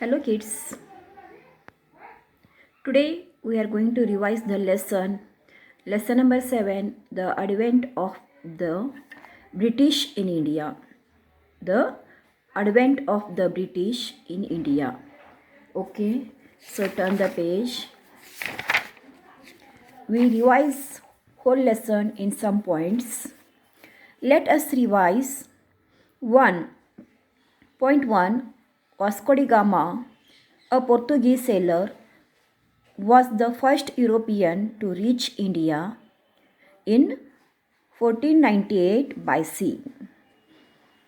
Hello kids. Today we are going to revise the lesson number 7, the advent of the British in India. The advent of the British in India. Okay, so turn the page. We revise whole lesson in some points. Let us revise 1.1. Vasco da Gama, a Portuguese sailor, was the first European to reach India in 1498 by sea.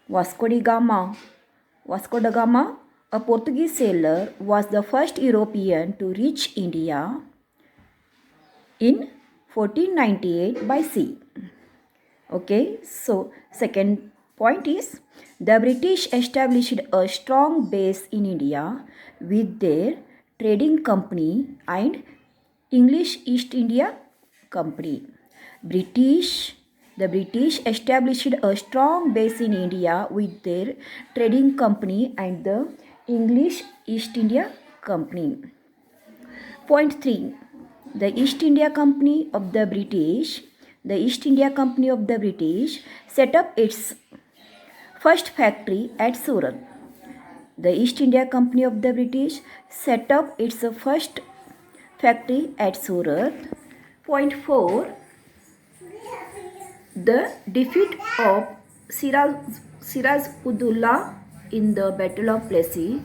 Vasco da Gama, a Portuguese sailor, was the first European to reach India in 1498 by sea. Okay, so second point is the British established a strong base in India with their trading company and English East India Company. The British established a strong base in India with their trading company and the English East India Company. Point 3. The East India Company of the British set up its first factory at Surat. The East India Company of the British set up its first factory at Surat. Point 4. The defeat of Siraj-ud-Dowlah in the Battle of Plassey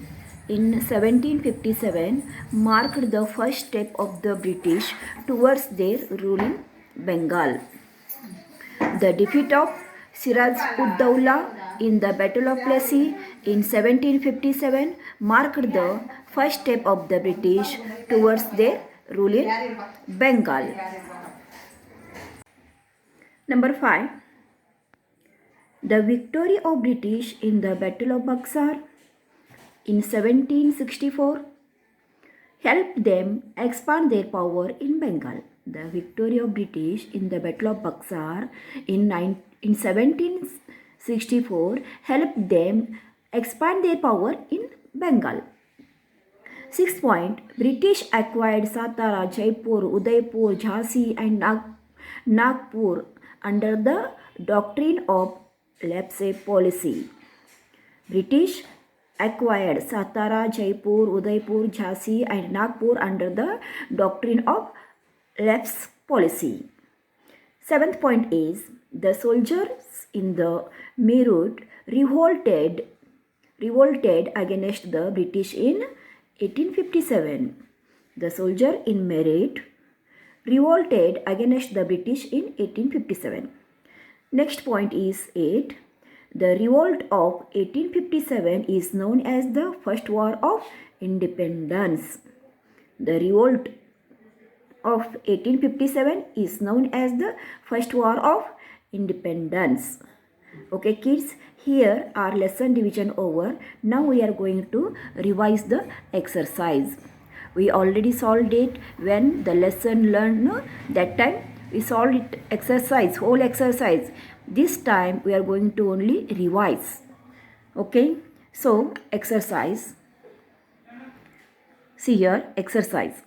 in 1757 marked the first step of the British towards their rule in Bengal. The defeat of Siraj-ud-Dowlah in the Battle of Plassey in 1757 marked the first step of the British towards their rule in Bengal. Number 5. The victory of British in the Battle of Buxar in 1764 helped them expand their power in Bengal. The victory of British in the Battle of Buxar in 1764 helped them expand their power in Bengal. 6th point. British acquired Satara, Jaipur, Udaipur, Jhansi and Nagpur under the doctrine of lapse policy. British acquired Satara, Jaipur, Udaipur, Jhansi and Nagpur under the doctrine of lapse policy. 7th point is the soldiers in the Meerut revolted against the British in 1857. The soldier in Meerut revolted against the British in 1857. Next point is 8. The revolt of 1857 is known as the First War of Independence. The revolt of 1857 is known as the First War of Independence. Okay kids, here our lesson division over. Now we are going to revise the exercise. We already solved it when the lesson learned, no? That time we solved it whole exercise. This time we are going to only revise. Okay, so exercise. See here, exercise.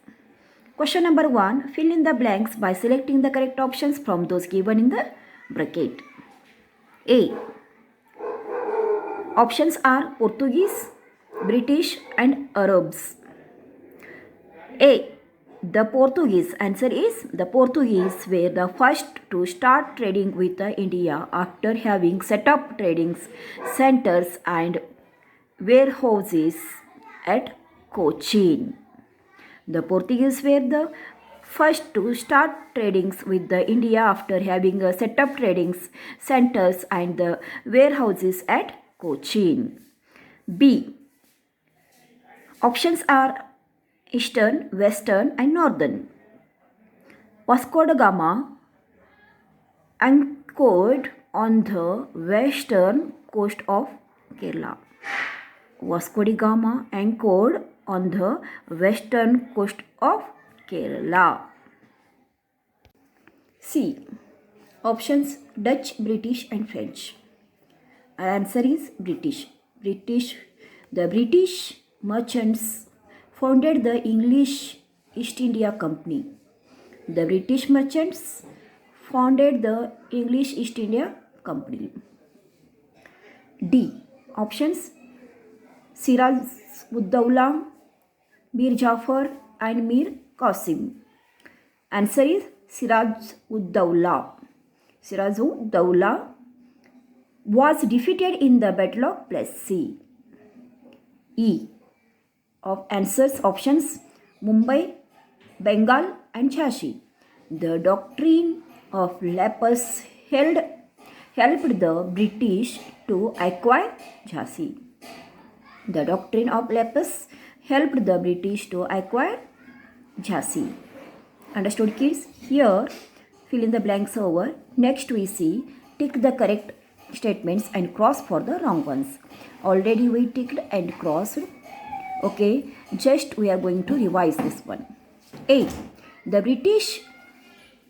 Question number 1. Fill in the blanks by selecting the correct options from those given in the bracket. A. Options are Portuguese, British and Arabs. A. The Portuguese. Answer is the Portuguese were the first to start trading with India after having set up trading centers and warehouses at Cochin. The Portuguese were the first to start trading with India after having set up trading centers and the warehouses at Cochin. B. Options are Eastern, Western and Northern. Vasco da Gama anchored on the western coast of Kerala. Vasco da Gama anchored on the western coast of Kerala. C. Options Dutch, British and French. Our answer is British. The British merchants founded the English East India Company? The British merchants founded the English East India Company. D. Options: Siraj ud Dowlah, Mir Jafar, and Mir Qasim. Answer is Siraj ud Dowlah. Siraj ud Dowlah was defeated in the Battle of Plassey. E. Of answers options: Mumbai, Bengal, and Jhansi. The doctrine of Lapus helped the British to acquire Jhansi. The doctrine of Lapus helped the British to acquire Jhansi. Understood, kids? Here, fill in the blanks over. Next we see, tick the correct statements and cross for the wrong ones. Already we ticked and crossed. Okay, just we are going to revise this one. A. The British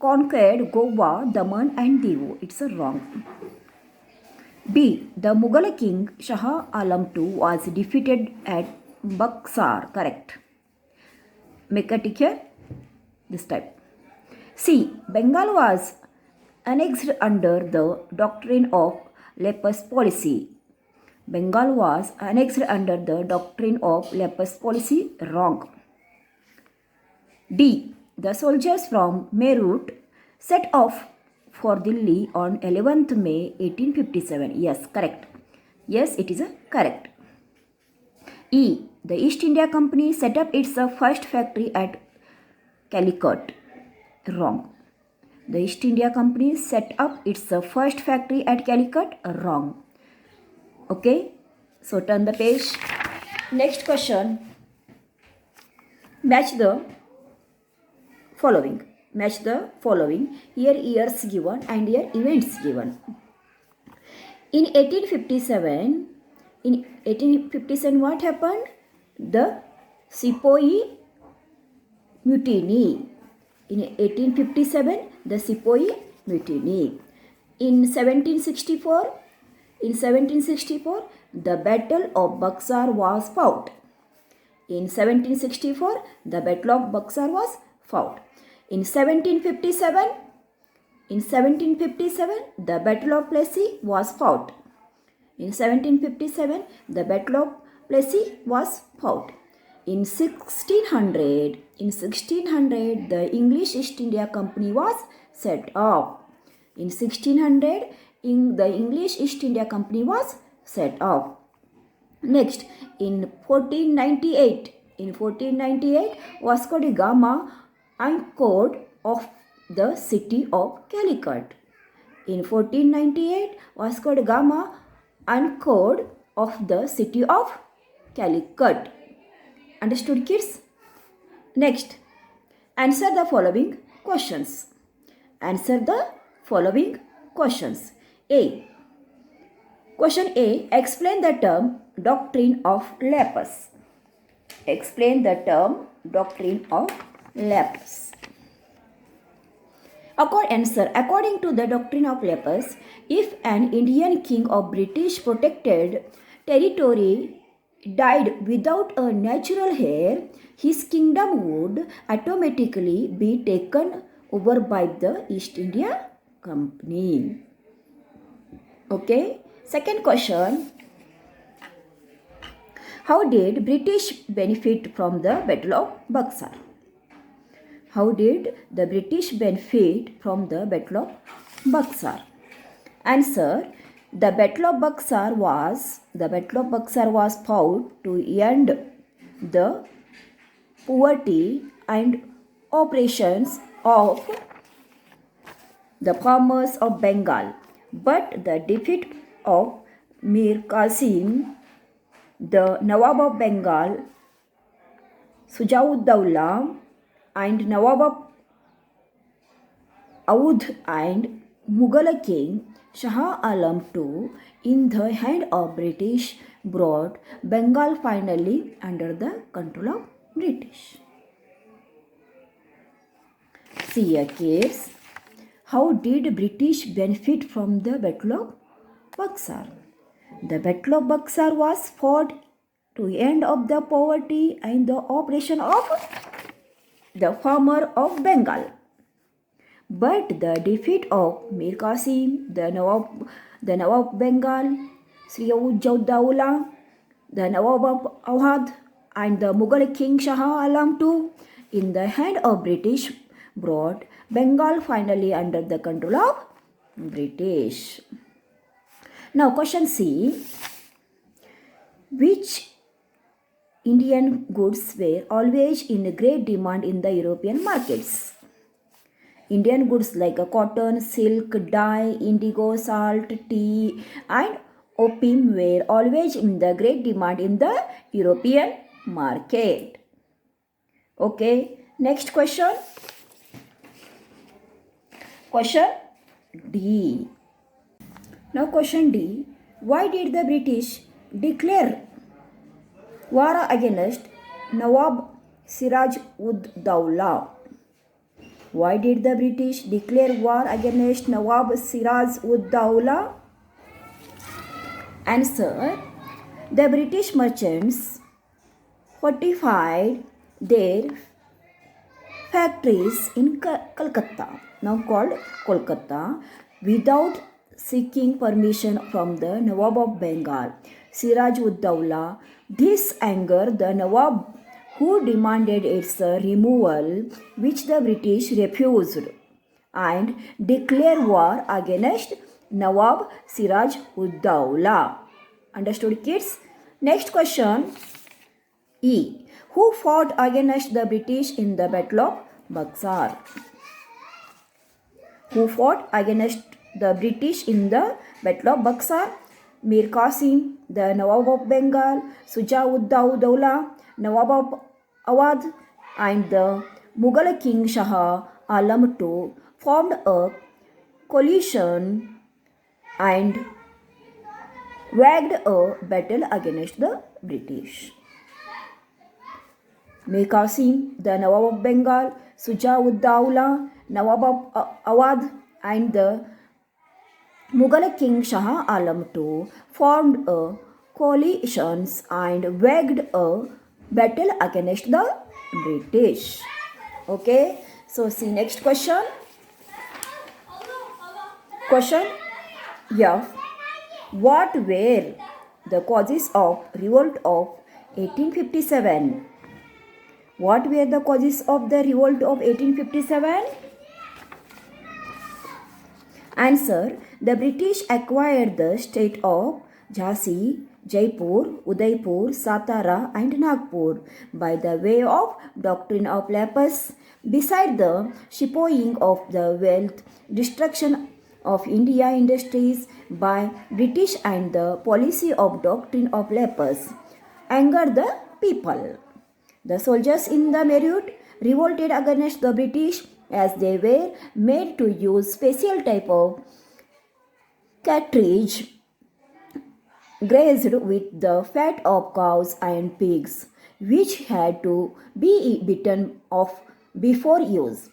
conquered Goa, Daman and Diu. It's a wrong. B. The Mughal king Shah Alam II was defeated at Buxar. Correct. Make a tick here. This type. C. Bengal was annexed under the doctrine of Lapus policy. Bengal was annexed under the doctrine of Lapus policy. Wrong. D. The soldiers from Meerut set off for Delhi on 11th May 1857. Yes, correct. Yes, it is correct. E. The East India Company set up its first factory at Calicut. Wrong. The East India Company set up its first factory at Calicut. Wrong. Okay, so turn the page. Next question. Match the following. Match the following. Here years given and here events given. In 1857, what happened? The Sepoy Mutiny. In 1857, the Sepoy Mutiny. In 1764, the Battle of Buxar was fought. In 1764, the Battle of Buxar was fought. In 1757, the Battle of Plassey was fought. In 1757, the Battle of Plassey was fought. In 1600, the English East India Company was set up. In 1600, the English East India Company was set up. Next, in 1498, Vasco da Gama anchored off the city of Calicut. In 1498, Vasco da Gama anchored off the city of Calicut. Understood, kids? Next, answer the following questions. Answer the following questions. A. Question A. Explain the term doctrine of Lapus. Explain the term doctrine of Lapus. According to the doctrine of Lapus, if an Indian king of British protected territory died without a natural heir, his kingdom would automatically be taken over by the East India Company. Okay. Second question. How did British benefit from the Battle of Buxar? How did the British benefit from the Battle of Buxar? Answer. The Battle of Buxar was fought to end the poverty and oppressions of the farmers of Bengal. But the defeat of Mir Qasim, the Nawab of Bengal, Sujauddaulah, and Nawab of Oudh and Mughal king Shah Alam II in the hand of British brought Bengal finally under the control of British. See here, kids. How did British benefit from the Battle of Buxar? The Battle of Buxar was fought to end of the poverty and the oppression of the farmer of Bengal. But the defeat of Mir Qasim, the Nawab of Bengal, Sriujauddaulah, the Nawab of Awadh, and the Mughal King Shah Alam II, in the hand of British, brought Bengal finally under the control of British. Now question C. Which Indian goods were always in great demand in the European markets? Indian goods like cotton, silk, dye, indigo, salt, tea, and opium were always in the great demand in the European market. Okay, next question. Question D. Now question D. Why did the British declare war against Nawab Siraj-ud-Dawla? Why did the British declare war against Nawab Siraj-ud-Dawla? Answer. The British merchants fortified their factories in Calcutta, now called Kolkata, without seeking permission from the Nawab of Bengal, Siraj-ud-Dawla. This angered the Nawab, who demanded its removal, which the British refused, and declared war against Nawab Siraj-ud-Dawla. Understood, kids? Next question. E. Who fought against the British in the Battle of Buxar? Who fought against the British in the Battle of Buxar? Mir Qasim, the Nawab of Bengal, Shuja-ud-Dawla, Nawab of Awadh, and the Mughal King Shah Alam II formed a coalition and waged a battle against the British. Mir Qasim, the Nawab of Bengal, Shuja-ud-Dawla, Nawab of Awadh, and the Mughal King Shah Alam II formed a coalition and waged a battle against the British. Okay, so see next question. Question F. What were the causes of revolt of 1857? What were the causes of the revolt of 1857? Answer. The British acquired the state of Jhansi, Jaipur, Udaipur, Satara, and Nagpur by the way of doctrine of Lapus, beside the shipping of the wealth, destruction of India industries by British, and the policy of doctrine of Lapus angered the people. The soldiers in the Meerut revolted against the British as they were made to use special type of cartridge grazed with the fat of cows and pigs, which had to be bitten off before use.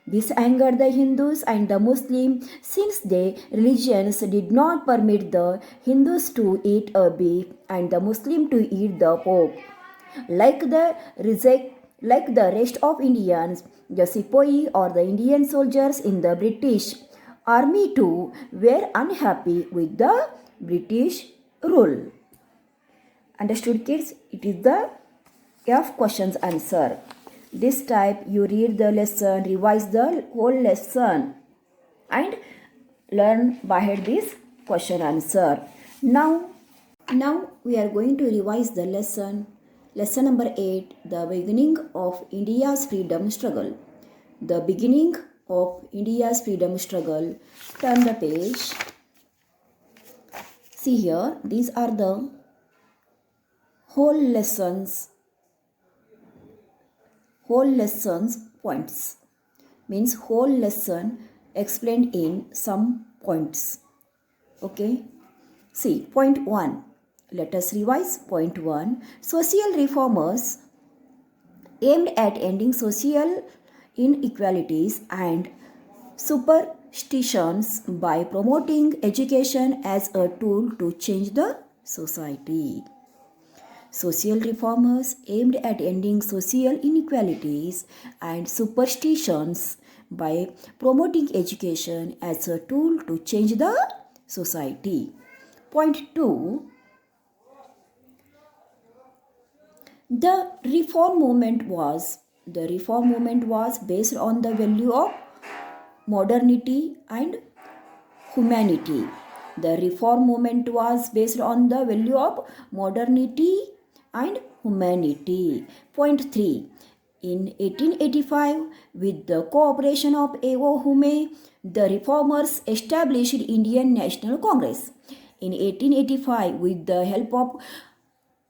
This angered the Hindus and the Muslims, since their religions did not permit the Hindus to eat a beef and the Muslim to eat the pork. Like the rest of Indians, the Sepoy or the Indian soldiers in the British army too were unhappy with the British rule. Understood, kids? It is the F questions answer. This type you read the lesson, revise the whole lesson and learn by head this question answer. Now we are going to revise the lesson. Lesson number 8, the beginning of India's freedom struggle. The beginning of India's freedom struggle. Turn the page. See here, these are the whole lessons points. Means whole lesson explained in some points. Okay. See, point 1. Let us revise point 1. Social reformers aimed at ending social inequalities and superstitions by promoting education as a tool to change the society. Social reformers aimed at ending social inequalities and superstitions by promoting education as a tool to change the society. Point 2. The reform movement was based on the value of modernity and humanity. The reform movement was based on the value of modernity and humanity. Point 3. In 1885, with the cooperation of A.O. Hume, the reformers established Indian National Congress. In 1885, with the help of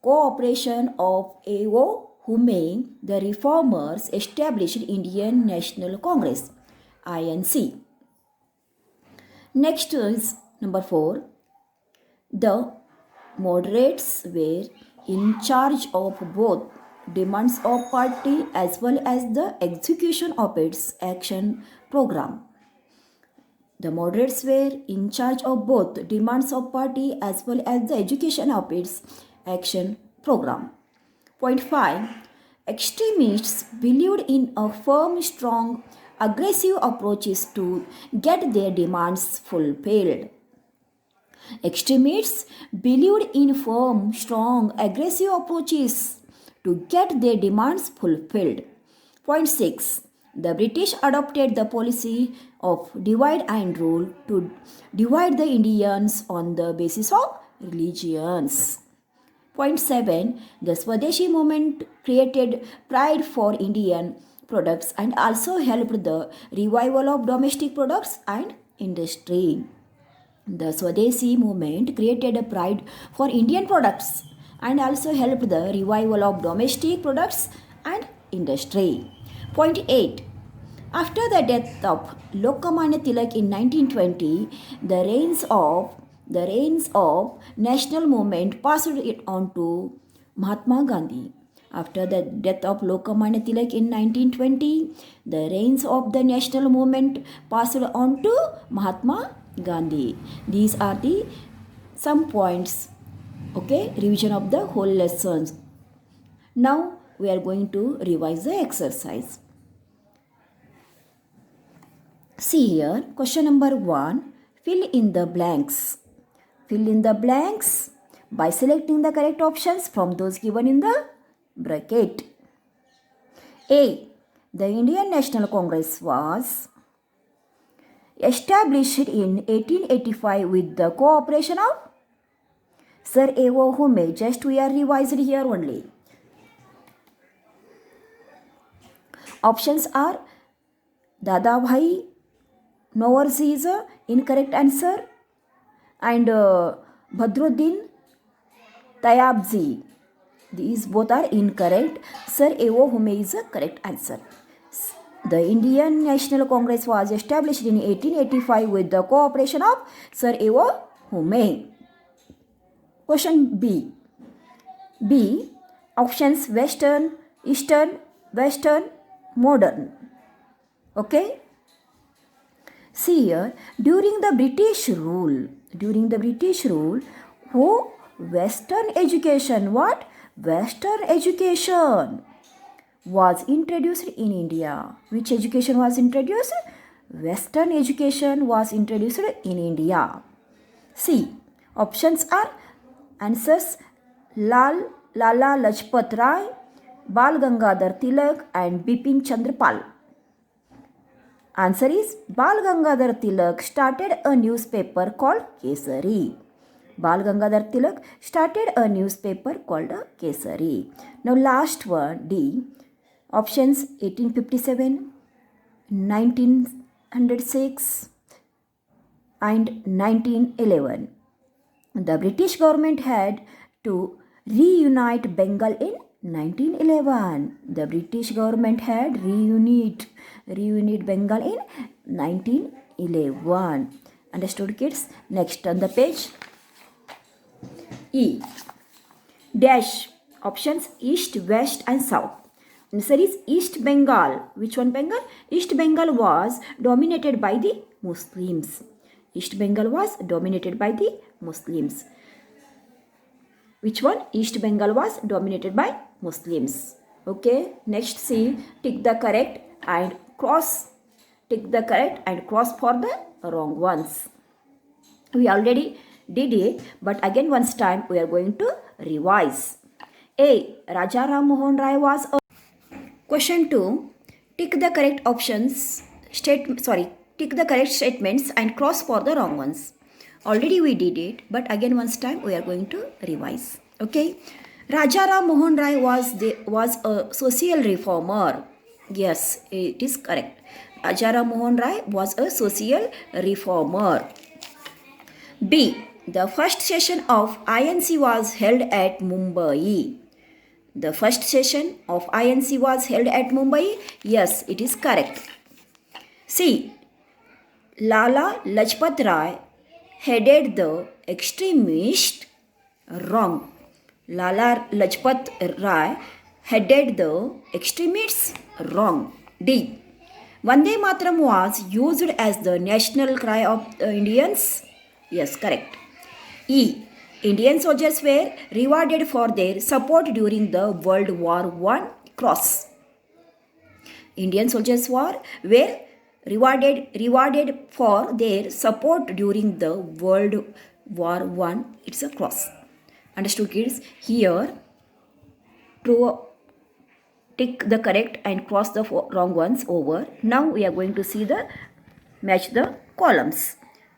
cooperation of A.O. Hume, the reformers established Indian National Congress, INC. Next is number 4. The moderates were in charge of both demands of party as well as the execution of its action program. The moderates were in charge of both demands of party as well as the execution of its action program. Point 5. Extremists believed in a firm, strong, aggressive approaches to get their demands fulfilled. Extremists believed in firm, strong, aggressive approaches to get their demands fulfilled. Point 6. The British adopted the policy of divide and rule to divide the Indians on the basis of religions. Point 7. The Swadeshi movement created pride for Indian products and also helped the revival of domestic products and industry. The Swadeshi movement created a pride for Indian products and also helped the revival of domestic products and industry. Point 8. After the death of Lokmanya Tilak in 1920, the reins of national movement passed it on to Mahatma Gandhi. After the death of Lokmanya Tilak in 1920, the reins of the national movement passed on to Mahatma Gandhi. These are the some points. Okay, revision of the whole lessons. Now we are going to revise the exercise. See here, question number 1. Fill in the blanks. Fill in the blanks by selecting the correct options from those given in the bracket. A. The Indian National Congress was established in 1885 with the cooperation of Sir A.O. Hume. Just we are revised here only. Options are Dadabhai Naoroji is a incorrect answer and Badruddin Tayabji. These both are incorrect. Sir A.O. Hume is a correct answer. The Indian National Congress was established in 1885 with the cooperation of Sir A.O. Hume. Question B. B. Options Western, Eastern, Western, Modern. Okay. See here, during the British rule, who Western education, what? Western education was introduced in India. Which education was introduced? Western education was introduced in India. C. Options are answers Lala Lajpat Rai, Bal Gangadhar Tilak and Bipin Chandra Pal. Answer is Bal Gangadhar Tilak started a newspaper called Kesari. Bal Gangadhar Tilak started a newspaper called Kesari. Now last one, D. Options 1857, 1906 and 1911. The British government had to reunite Bengal in 1911. The British government had reunite Bengal in 1911. Understood, kids? Next on the page. E. Dash. Options East, West and South. Answer is East Bengal. Which one Bengal? East Bengal was dominated by the Muslims. East Bengal was dominated by the Muslims. Which one? East Bengal was dominated by Muslims. Okay, next see, tick the correct and cross. Tick the correct and cross for the wrong ones. We already did it, but again once time we are going to revise. A. Raja Ram Mohan Rai was a... Question 2. Tick the correct options. Tick the correct statements and cross for the wrong ones. Already we did it, but again once time we are going to revise. Okay. Raja Ram Mohan Rai was a social reformer. Yes, it is correct. Raja Ram Mohan Rai was a social reformer. B. The first session of INC was held at Mumbai. The first session of INC was held at Mumbai. Yes, it is correct. C. Lala Lajpat Rai headed the extremist. Wrong. Lala Lajpat Rai headed the extremists. Wrong. D. Vande Mataram was used as the national cry of the Indians. Yes, correct. E. Indian soldiers were rewarded for their support during the World War I. Cross. Indian soldiers were rewarded for their support during the World War I. It's a cross. Understood, kids? Here, true, tick the correct and cross the wrong ones over. Now we are going to see the match the columns.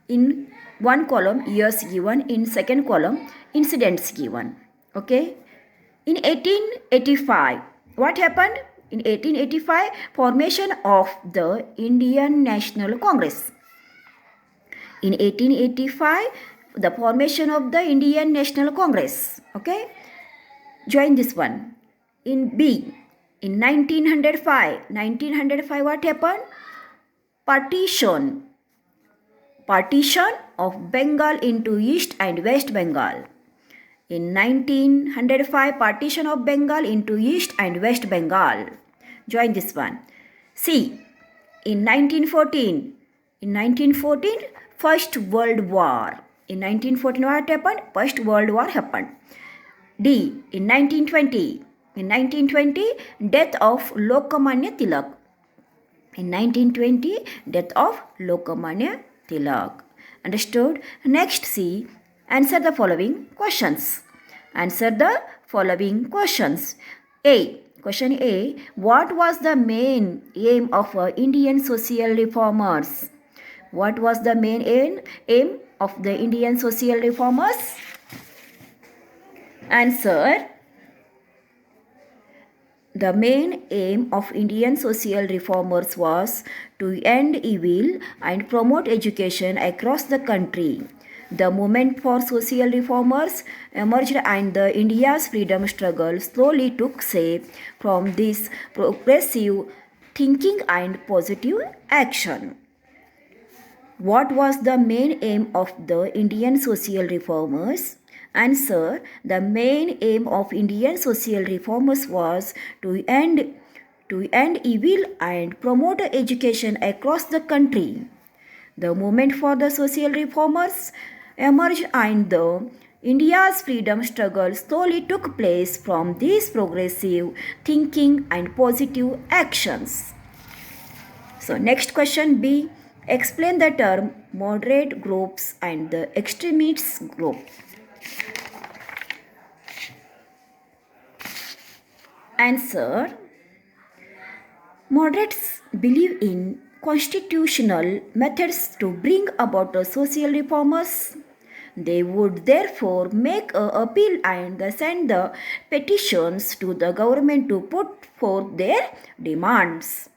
In one column, years given. In second column, incidents given. Okay. In 1885, what happened? In 1885, formation of the Indian National Congress. In 1885, the formation of the Indian National Congress. Okay. Join this one. In B, in 1905, what happened? Partition of Bengal into East and West Bengal. In 1905, partition of Bengal into East and West Bengal. Join this one. C. In 1914, First World War. In 1914, what happened? First World War happened. D. In 1920, death of Lokmanya Tilak. In 1920, death of Lokmanya Tilak. Understood? Next, see, answer the following questions. Answer the following questions. A. Question A. What was the main aim of Indian social reformers? What was the main aim of the Indian social reformers? Answer. The main aim of Indian social reformers was to end evil and promote education across the country. The movement for social reformers emerged and the India's freedom struggle slowly took shape from this progressive thinking and positive action. What was the main aim of the Indian social reformers? Answer. The main aim of Indian social reformers was to end evil and promote education across the country. The movement for the social reformers emerged and the India's freedom struggle slowly took place from these progressive thinking and positive actions. So next question B. Explain the term moderate groups and the extremists group. Answer. Moderates believe in constitutional methods to bring about social reforms. They would therefore make an appeal and send the petitions to the government to put forth their demands.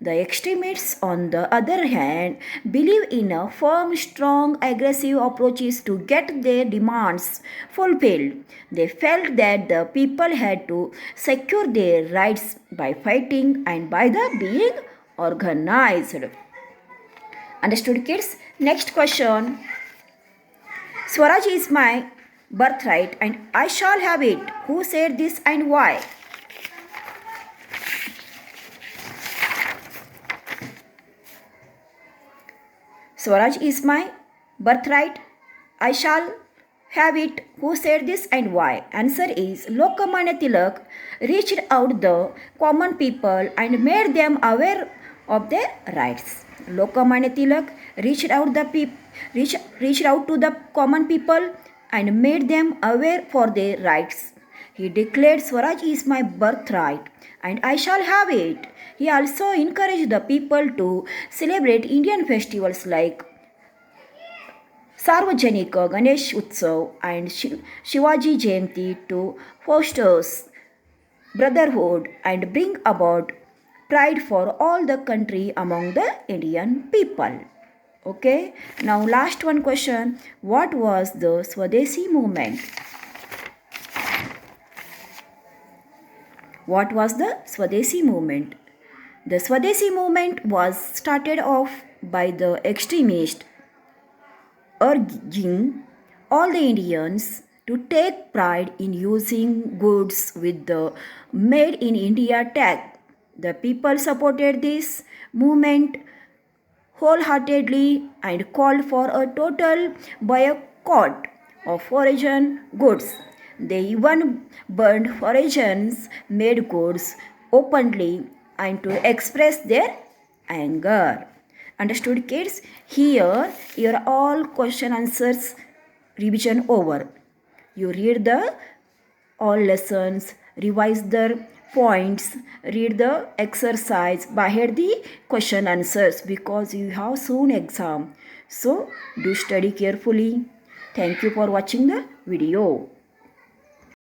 The extremists, on the other hand, believe in a firm, strong, aggressive approaches to get their demands fulfilled. They felt that the people had to secure their rights by fighting and by the being organized. Understood, kids? Next question. Swaraj is my birthright and I shall have it. Who said this and why? Swaraj is my birthright. I shall have it. Who said this and why? Answer is Lokmanya Tilak reached out the common people and made them aware of their rights. Lokmanya Tilak reached out to the common people and made them aware for their rights. He declared Swaraj is my birthright and I shall have it. He also encouraged the people to celebrate Indian festivals like Sarvajanik Ganesh Utsav and Shivaji Jayanti to foster brotherhood and bring about pride for all the country among the Indian people. Okay, now last one question. What was the Swadeshi movement? What was the Swadeshi movement? The Swadeshi movement was started off by the extremists urging all the Indians to take pride in using goods with the Made in India tag. The people supported this movement wholeheartedly and called for a total boycott of foreign goods. They even burned foreign made goods openly and to express their anger. Understood, kids? Here your all question answers revision over. You read the all lessons, revise the points, read the exercise, by head the question answers because you have soon exam. So do study carefully. Thank you for watching the video.